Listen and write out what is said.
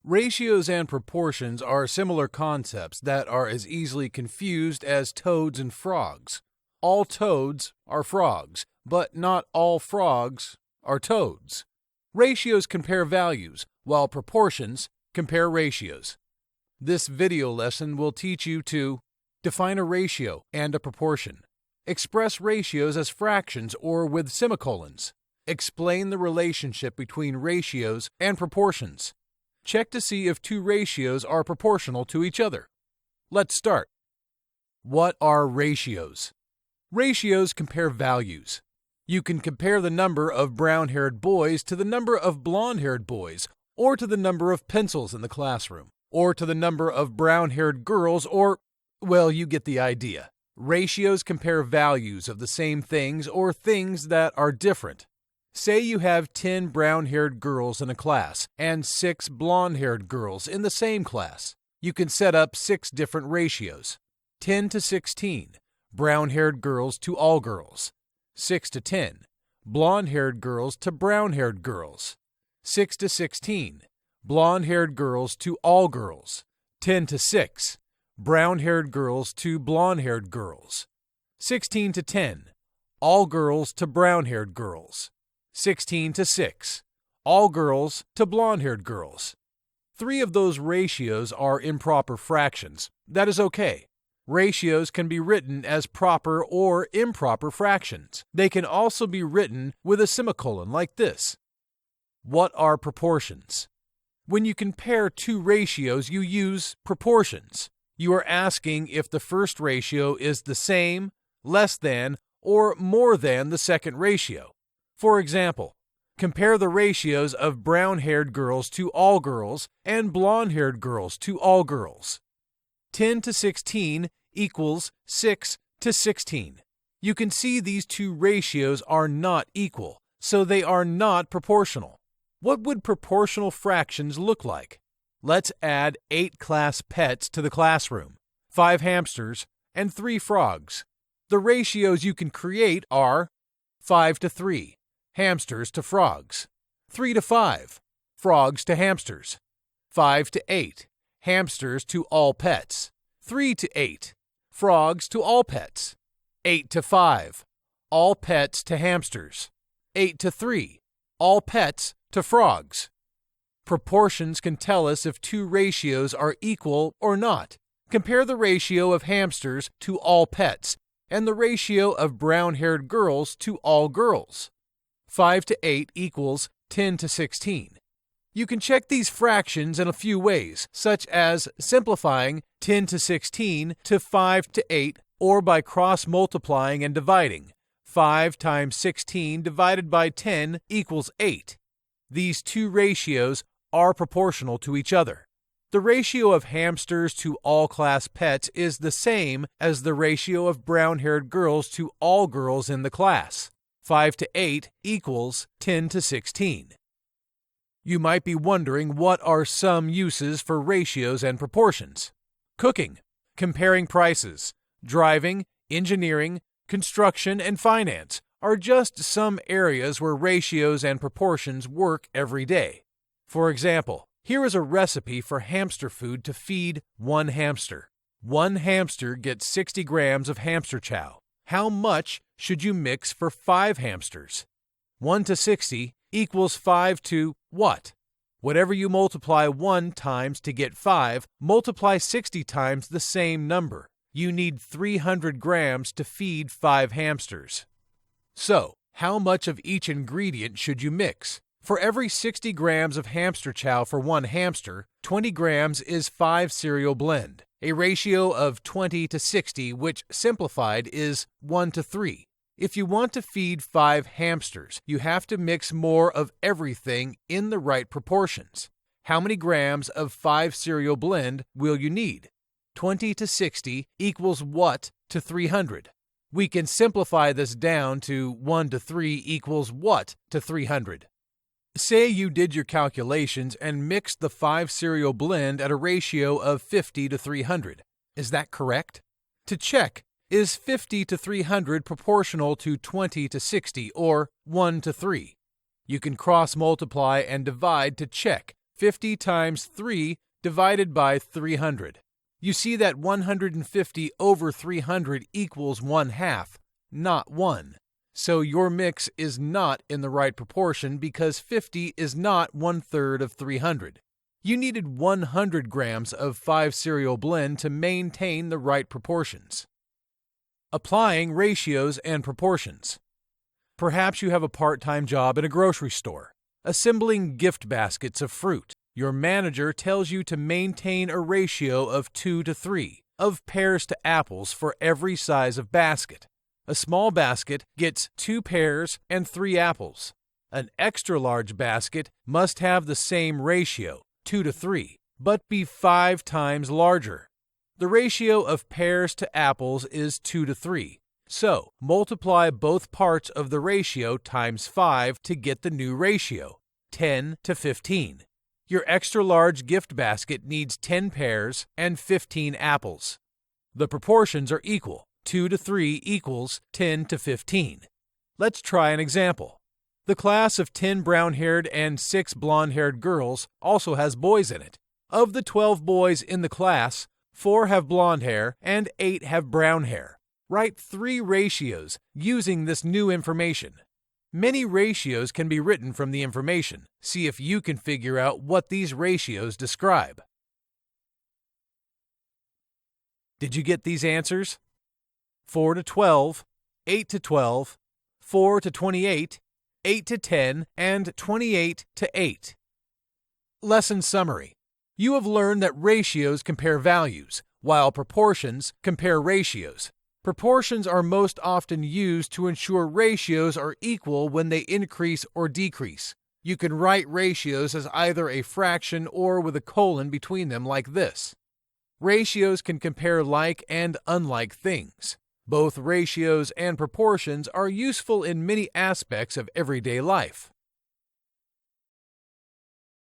Ratios and proportions are similar concepts that are as easily confused as toads and frogs. All toads are frogs, but not all frogs are toads. Ratios compare values, while proportions compare ratios. This video lesson will teach you to define a ratio and a proportion, express ratios as fractions or with semicolons, explain the relationship between ratios and proportions, check to see if two ratios are proportional to each other. Let's start. What are ratios? Ratios compare values. You can compare the number of brown-haired boys to the number of blonde-haired boys, or to the number of pencils in the classroom, or to the number of brown-haired girls, or, well, you get the idea. Ratios compare values of the same things or things that are different. Say you have 10 brown-haired girls in a class and 6 blonde-haired girls in the same class. You can set up 6 different ratios. 10 to 16, brown-haired girls to all girls. 6 to 10, blonde-haired girls to brown-haired girls. 6 to 16, blonde-haired girls to all girls. 10 to 6, brown-haired girls to blonde-haired girls. 16 to 10, all girls to brown-haired girls. 16 to 6, all girls to blonde-haired girls. 3 of those ratios are improper fractions. That is okay. Ratios can be written as proper or improper fractions. They can also be written with a semicolon like this. What are proportions? When you compare two ratios, you use proportions. You are asking if the first ratio is the same, less than, or more than the second ratio. For example, compare the ratios of brown-haired girls to all girls and blonde-haired girls to all girls. 10 to 16 equals 6 to 16. You can see these two ratios are not equal, so they are not proportional. What would proportional fractions look like? Let's add 8 class pets to the classroom, 5 hamsters, and 3 frogs. The ratios you can create are 5 to 3, hamsters to frogs, 3 to 5, frogs to hamsters, 5 to 8, hamsters to all pets, 3 to 8, frogs to all pets, 8 to 5, all pets to hamsters, 8 to 3, all pets to frogs. Proportions can tell us if two ratios are equal or not. Compare the ratio of hamsters to all pets and the ratio of brown-haired girls to all girls. 5 to 8 equals 10 to 16. You can check these fractions in a few ways, such as simplifying 10 to 16 to 5 to 8, or by cross-multiplying and dividing. 5 times 16 divided by 10 equals 8. These two ratios are proportional to each other. The ratio of hamsters to all class pets is the same as the ratio of brown-haired girls to all girls in the class. 5 to 8 equals 10 to 16. You might be wondering what are some uses for ratios and proportions. Cooking, comparing prices, driving, engineering, construction, and finance are just some areas where ratios and proportions work every day. For example, here is a recipe for hamster food to feed one hamster. One hamster gets 60 grams of hamster chow. How much should you mix for 5 hamsters? 1 to 60 equals 5 to what? Whatever you multiply 1 times to get 5, multiply 60 times the same number. You need 300 grams to feed 5 hamsters. So, how much of each ingredient should you mix? For every 60 grams of hamster chow for one hamster, 20 grams is 5 cereal blend, a ratio of 20 to 60, which simplified is 1 to 3. If you want to feed 5 hamsters, you have to mix more of everything in the right proportions. How many grams of 5 cereal blend will you need? 20 to 60 equals what to 300? We can simplify this down to 1 to 3 equals what to 300? Say you did your calculations and mixed the 5 cereal blend at a ratio of 50 to 300. Is that correct? To check, is 50 to 300 proportional to 20 to 60 or 1 to 3? You can cross-multiply and divide to check. 50 times 3 divided by 300. You see that 150 over 300 equals 1/2, not 1. So your mix is not in the right proportion because 50 is not 1/3 of 300. You needed 100 grams of 5-cereal blend to maintain the right proportions. Applying ratios and proportions. Perhaps you have a part-time job in a grocery store, assembling gift baskets of fruit. Your manager tells you to maintain a ratio of 2 to 3 of pears to apples for every size of basket. A small basket gets 2 pears and 3 apples. An extra large basket must have the same ratio, 2 to 3, but be 5 times larger. The ratio of pears to apples is 2 to 3, so multiply both parts of the ratio times 5 to get the new ratio, 10 to 15. Your extra large gift basket needs 10 pears and 15 apples. The proportions are equal. 2 to 3 equals 10 to 15. Let's try an example. The class of 10 brown-haired and 6 blonde-haired girls also has boys in it. Of the 12 boys in the class, 4 have blonde hair and 8 have brown hair. Write 3 ratios using this new information. Many ratios can be written from the information. See if you can figure out what these ratios describe. Did you get these answers? 4 to 12, 8 to 12, 4 to 28, 8 to 10, and 28 to 8. Lesson summary. You have learned that ratios compare values, while proportions compare ratios. Proportions are most often used to ensure ratios are equal when they increase or decrease. You can write ratios as either a fraction or with a colon between them like this. Ratios can compare like and unlike things. Both ratios and proportions are useful in many aspects of everyday life.